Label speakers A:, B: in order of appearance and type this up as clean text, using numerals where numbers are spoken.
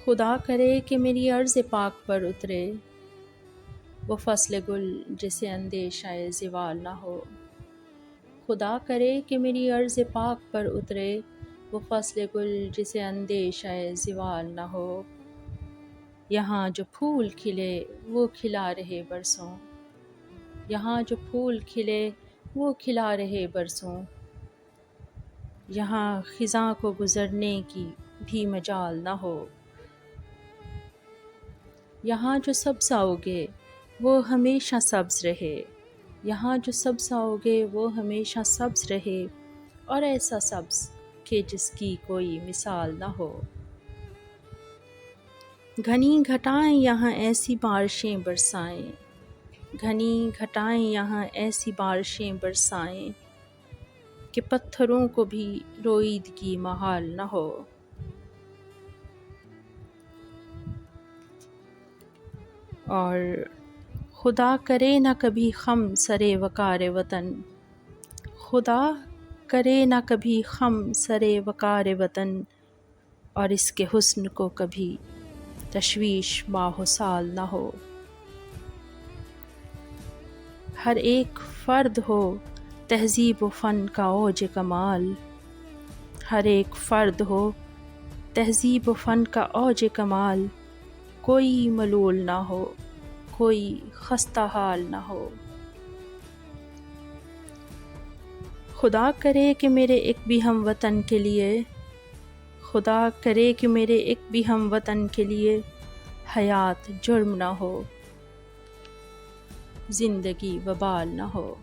A: خدا کرے کہ میری عرض پاک پر اترے وہ فصل گل جسے اندیشہ زوال نہ ہو۔ خدا کرے کہ میری عرض پاک پر اترے وہ فصل گل جسے اندیشہ زوال نہ ہو۔ یہاں جو پھول کھلے وہ کھلا رہے برسوں، یہاں جو پھول کھلے وہ کھلا رہے برسوں، یہاں خزاں کو گزرنے کی بھی مجال نہ ہو۔ یہاں جو سبزہ اگے وہ ہمیشہ سبز رہے، یہاں جو سبزہ اگے وہ ہمیشہ سبز رہے، اور ایسا سبز کہ جس کی کوئی مثال نہ ہو۔ گھنی گھٹائیں یہاں ایسی بارشیں برسائیں، گھنی گھٹائیں یہاں ایسی بارشیں برسائیں کہ پتھروں کو بھی روئیدگی محال نہ ہو۔ اور خدا کرے نہ کبھی خم سرے وقار وطن، خدا کرے نہ کبھی خم سرے وقار وطن، اور اس کے حسن کو کبھی تشویش ماہ و سال نہ ہو۔ ہر ایک فرد ہو تہذیب و فن کا اوج کمال، ہر ایک فرد ہو تہذیب و فن کا اوج کمال، کوئی ملول نہ ہو، کوئی خستہ حال نہ ہو۔ خدا کرے کہ میرے ایک بھی ہم وطن کے لیے، خدا کرے کہ میرے ایک بھی ہم وطن کے لیے حیات جرم نہ ہو، زندگی وبال نہ ہو۔